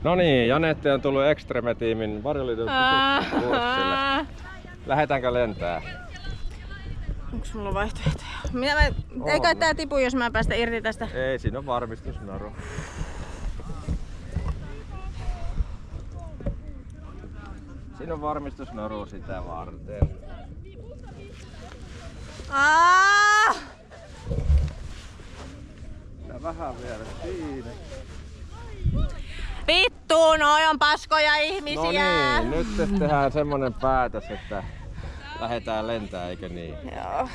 No niin, Janette on tullut Extreme-tiimin varjoliitykurssille. Lähdetäänkö lentää? Onks mulla vaihtoehtoja? Eikö tää tipu, jos mä päästä irti tästä? Ei, siinä on varmistusnaru. Siinä on varmistusnaru sitä varten. Ja vähän vielä siinä. Vittu, noi on paskoja ihmisiä! No niin, nyt tehdään semmonen päätös, että lähdetään lentää, eikö niin? Joo.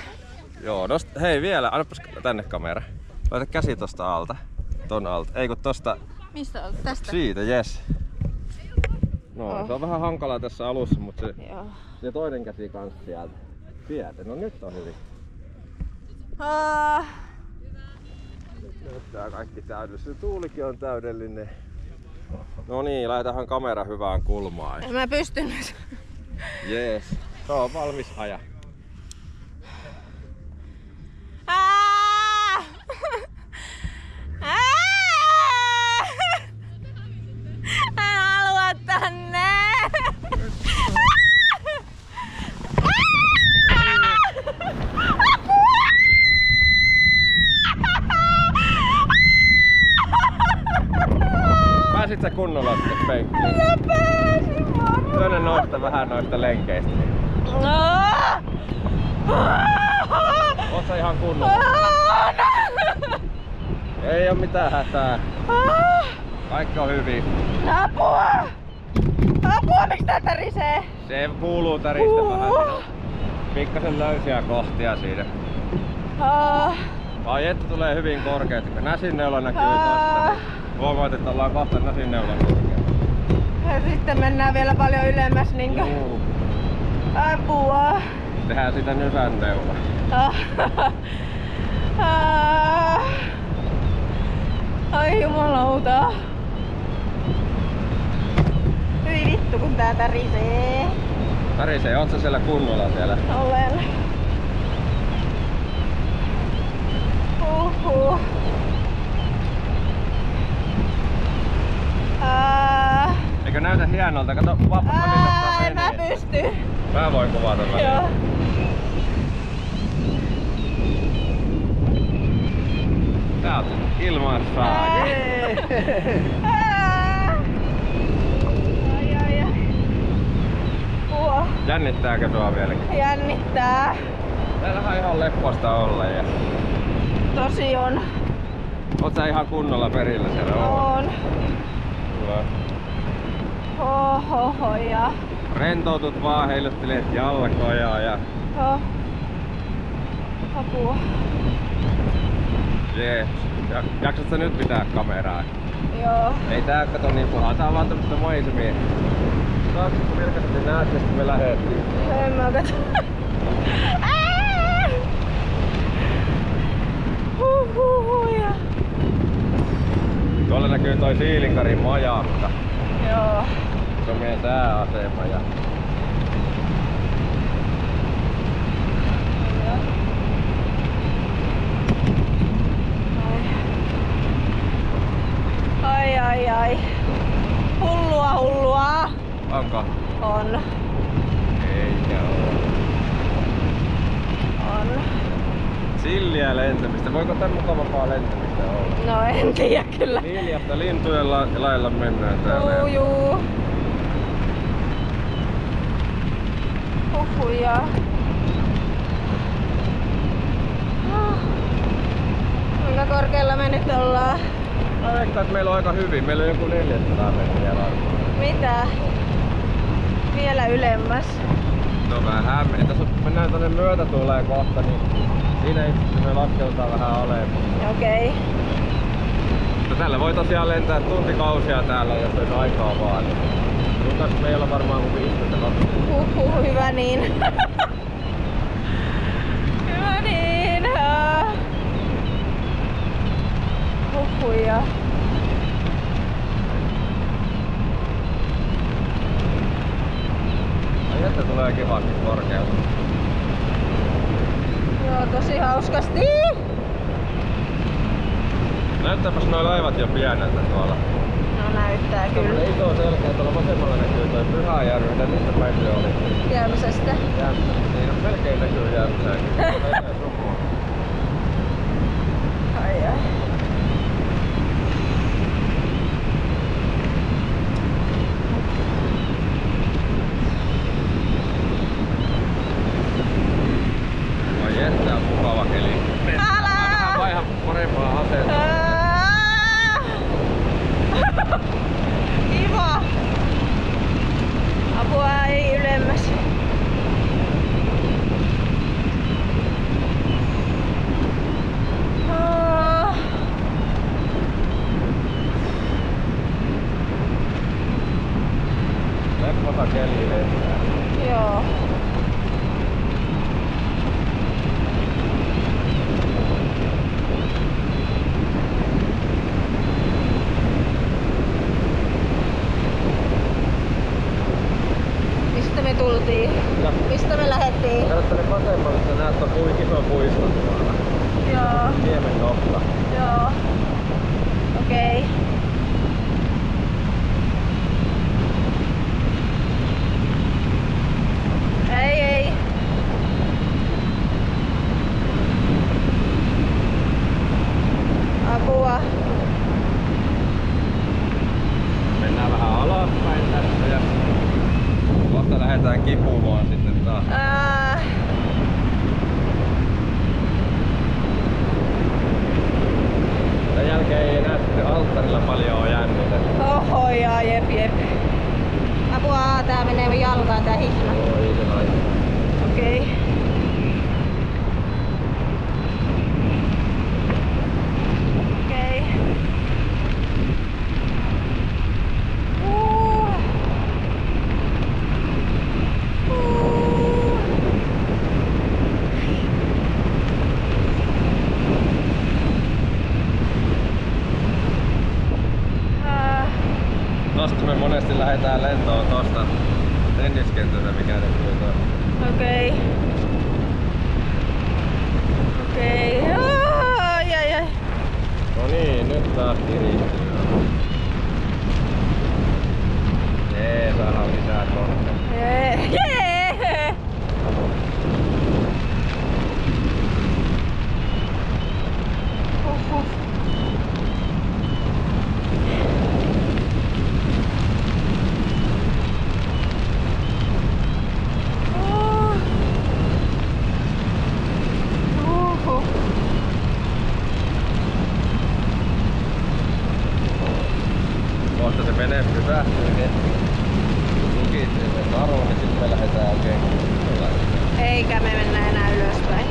Joo, hei vielä, annapas tänne kamera. Laita käsi tosta alta. Ton alta. Ei kun tosta. Mistä on? Tästä? Siitä, jes. No, se on vähän hankalaa tässä alussa, mutta se toinen käsi kans sieltä. Sieltä, no nyt on hyvin. Näyttää kaikki täydellistä. Tuulikin on täydellinen. No niin, laitahan kamera hyvään kulmaan. En mä pysty nyt. Jees. Se on valmis aja. En halua tänne! Pääsit sä kunnolla sitten penkkiin? Mä pääsin varmaan! Työnnä noista vähän noista lenkeistä. Oot sä ihan kunnolla? Ei oo mitään hätää. Kaikki on hyvin. Apua! Apua, miksi tää tärisee? Se kuuluu täristä vähän. Siinä on pikkasen löysiä kohtia siinä. Ai että tulee hyvin korkeet. Näsinneula näkyy tossa. Huomaat, että ollaan kohta näsinneulan korkealla. Ja sitten mennään vielä paljon ylemmäs niinkö? Apua! Tehdään sitä nyvänneula. Ai jumalauta. Hyi vittu kun tää tärisee. Tärisee, oot sä siellä kunnolla siellä? Olen. Eikö näytä hienolta? Kato, en mä pysty. Mä voin kuvata välillä. Joo. Tää on ilmassa. Jännittääkö sua vieläkin? Jännittää. Täällähän on ihan lepposta olla. Ja... Tosi on. Oot sä ihan kunnolla perillä siellä? On. Hyvä. Ohoho ja... Rentoutut vaan, heiluttelet jalkoja ja... Apua. Jees. Jaksat sä nyt pitää kameraa? Joo. Ei tää kato niin pahaa, tää on vaan tämmöstä maisemia. Saatko kun vilkaisesti näet, mistä me lähdettiin? En mä kato. Tuolla näkyy toi Siilinkarin majakka. Joo. Se on meidän sääasema ja... Ai. Hullua. Onko? On. Eikä oo. On. Silliä lentämistä. Voiko tän mukavampaa lentämistä olla? No en tiedä kyllä. Hiljasta lintujen lailla mennään täällä. Juu. Huhuja. Kuinka korkealla me nyt ollaan? Mä veikkaan, että meillä on aika hyvin. Meillä on joku 400 metriä varmaan. Mitä? Vielä ylemmäs. No vähän. Tässä mennään tonne myötätuuleen kohta, niin siinä itse me laskeudutaan vähän alemmas. Okei. Mutta tällä voi tosiaan lentää tuntikausia täällä, jos olisi aikaa vaan. Mutta meillä on varmaan kuin 15 hyvä niin. Hyvä niin. Huhuja. Ai että tulee kivasti korkeutta. Joo, tosi hauskasti. Näyttääpäs nuo laivat jo pieneltä tuolla. No näyttää Kyllä. kyllä. Iso selkeä, tuolla vasemmalla näkyy toi Pyhäjärvi, mitä mistä päin se oli? Jämsästä. Jämsästä. Niin, no melkein näkyy Jämsääkin. Ai ai. Ai jättää mukava keli. Älä! Vähän vaihan parempaa asentoa. Kiva! Apua ei ylemmäs. Leppota keli lentää. Joo. Mistä me tultiin? Ja Mistä me lähdettiin? kato tänne vasemmalle, sä näet ton iso puisto tuolla. Joo. Niemen nokka. Joo. Okei. Ei. Apua. Mennään vähän alaspäin tästä ja kohta lähdetään kipumaan sitten taas. Sen jälkeen ei enää sitten alttarilla paljon jännitä. Oho ja jep. Apua, tää menee jalkaan tää hihna. Oi se laittaa. Okei. Okei. Tosta me monesti lähdetään lentoon tosta tenniskentältä, mikä näkyy tuolla. Okei. Ai. No niin, nyt taas kiristyy. Jee, saadaan lisää tonne. Jee! Oho. Kohta se vene pysähtyy hetki. Lukitsee sen naruun, niin sitten me lähdetään oikein ylös. Eikä me mennä enää ylöspäin.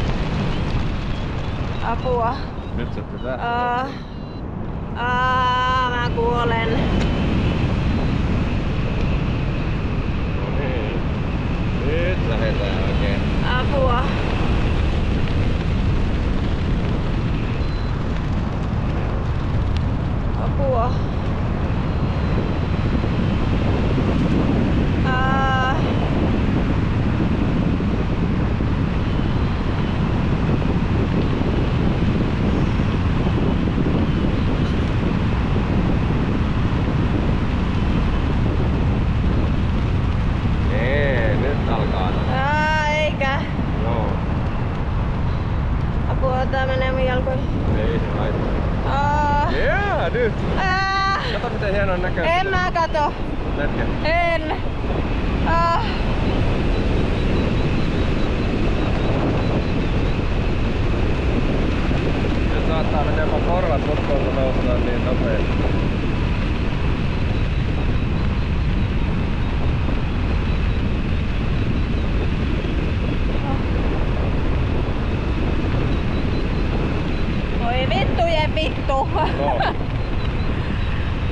Apua. Nyt se pysähtyy. Mä kuolen. No niin. Nyt lähdetään oikein. Apua. Apua. Nyt alkaa. Eikä. Joo. Apua, tää menee mun jalkoihin. Ei se haittaa. Jee, nyt! Kato miten hienon näköistä. En mä kato. Hetken. En. Nyt saattaa mennä jopa korvat lukkoon, kun noustaan niin nopeasti. Voi vittujen vittu. No.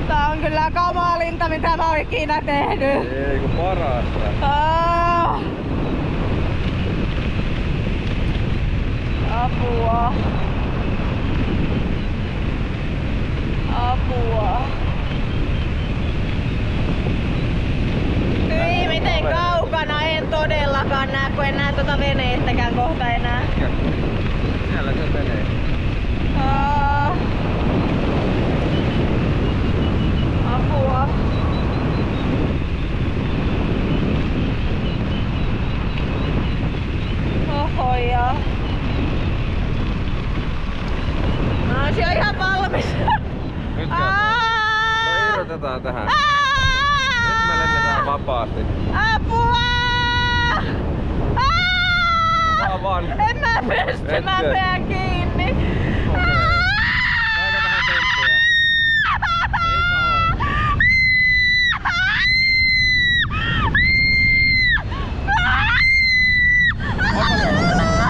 Tää on kyllä kamalinta mitä mä oon ikinä tehnyt. Ei kun parasta. Apua. Ei miten kaukana, en todellakaan näe, kun en näe tuota veneittäkään kohta enää. Siellä se menee. Apua. lennetaan tähän. Nyt me lennetään vapaasti. Apua! Vaan. En mä pysty, mä pidän kiinni. Aika vähän temppuja. Ei pahoin.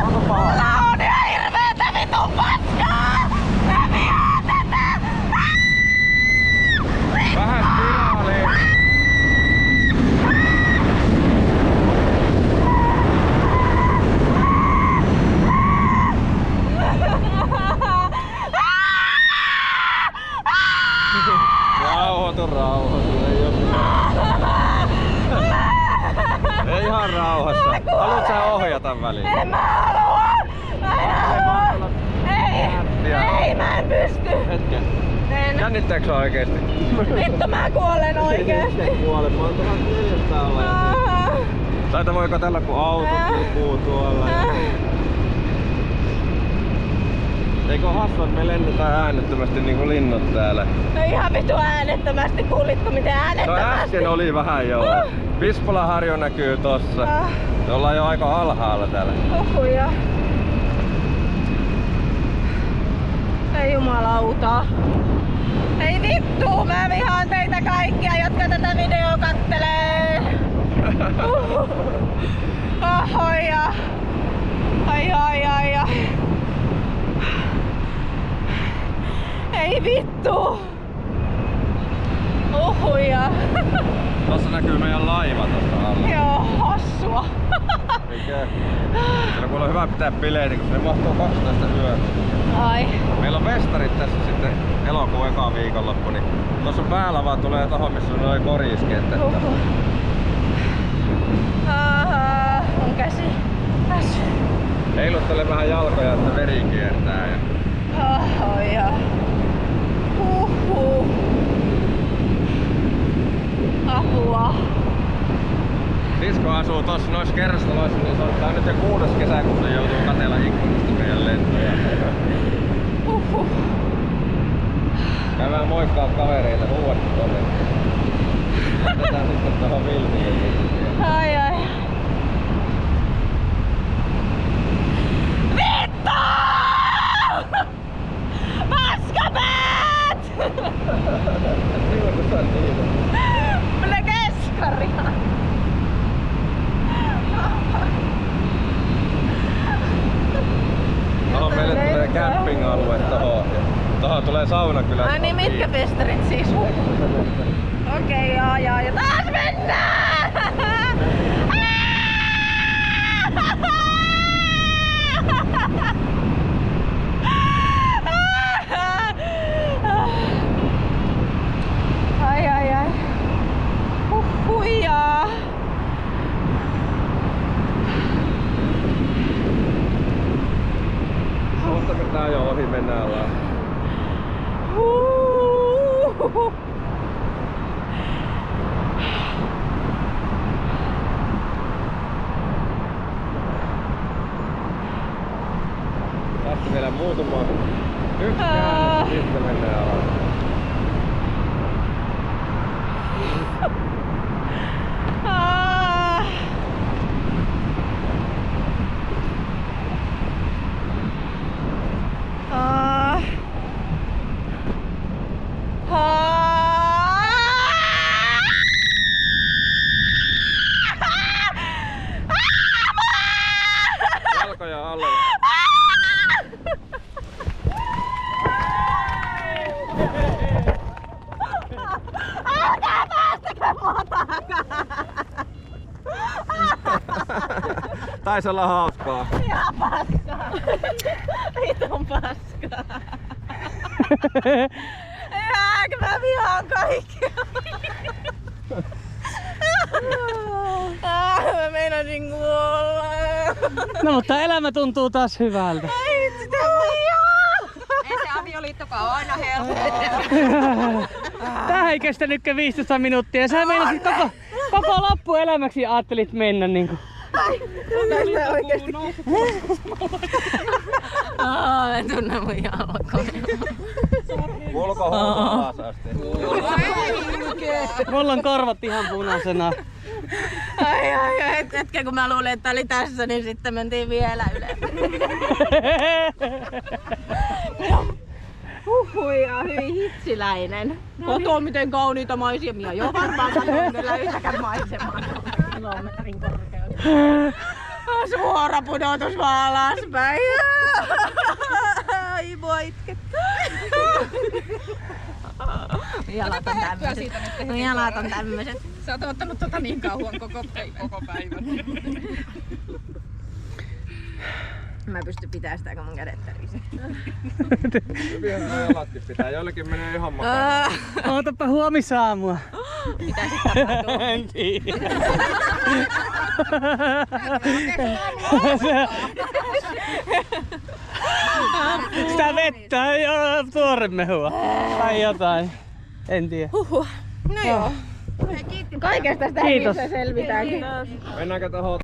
Onko paha? Mulla on ihan hirveetä vitun paskaa! Mä vihaan tätä! Vähän spiraaliin. Rauhoitu. Ei oo mitään. Ei ihan rauhassa. Haluat sä ohjata väliin? En mä halua! Ei, mä en pysty! Hetken. Jännittääkö sä oikeesti? Vittu mä kuolen oikeesti! Kuolet, mä oon 1400 olla. Saita voi katsella kun autot lippuu tuolla. Eikö hassua, että me lennetään äänettömästi niinku linnut täällä? No ihan vitu äänettömästi, kuulitko miten äänettömästi? No äsken oli vähän joo. Pispolaharju näkyy tossa. Me ollaan jo aika alhaalla täällä. Ohuja. Ei jumalauta. Ei vittu, mä vihaan teitä kaikkia, jotka tätä videoa kattelee. Ohoja. Ai. Ei vittu! Ohuja! Tossa näkyy meidän laiva tossa alla. Joo, hassua! Mikä? Kyllä kuule on hyvä pitää bileitä, kun ne mahtuu 12 yötä. Ai. Meillä on festarit tässä sitten elokuun eka viikonloppu, niin tossa päällä vaan tulee tohon missä on noin koriskenttä. Ahaa, mun käsi väsy. Heiluttele vähän jalkoja, että veri kiertää. Ohoja. Apua. Sisko asuu tossa noissa kerrostaloissa, niin se on tää nyt jo 6. kesäkuuta joutuu katsella ikkunasta meidän lentoja. Käydään moikkaa kavereita huuatti tonne. Jätetään sitten tohon viltiin. Ai. Vittu! Paskapäät! Mulla keskaria. Tohon meille tulee camping-alue tohon. Tohon tulee saunakylä. Ai niin, mitkä festarit siis? Okei, ja taas mennään! Ai. Huijaa. Ottako tää jo ohi, mennään vaan. Tästä vielä muutama yhtään, sitten mennään alas. Jalkoja alle. Älkää päästäkö mua takaa! Taisi olla hauskaa. Ihan paskaa. Vitun paskaa. Mä vihaan kaikkia. Mä meinasin kuolla. No mutta elämä tuntuu taas hyvältä. Ei sitä vihaa. Ei se avioliittokaan ole aina helppo. Tää ei kestänytkään 15 minuuttia. Sä meinasit koko loppuelämäksi ajattelit mennä niinku. Tästä oikeesti. Mä en tunne mun jalkoja. Kuuluuko huuto alas asti? Mulla on korvat ihan punaisena. Ai, hetken kun mä luulin, että oli tässä, niin sitten mentiin vielä ylemmäs. Huhhui, ja hyvin hitsiläinen. Kato miten kauniita maisemia. Joo, varmaan katsoin kyllä yhtäkään maisemaa. Kilometrin korkeudella. Suora pudotus vaan alaspäin. Ai mua itkettää. Jalat on tämmöset. No jalat on tämmöset. Sä oot ottanut tota niin kauan koko päivän. Mä pystyn pitämään sitä, kun mun kädet tärisee. Hyvinhän nämä jalatkin pitää. Joillekin menee ihan makaa. Ootapa huomisaamua. Mitä sitten tapahtuu? En tiedä. Sitä vettä ja tuoremehua. Tai jotain. En tiedä. No joo. Kaikesta sitä Kiitos. selvitään. Mennäänkö tohon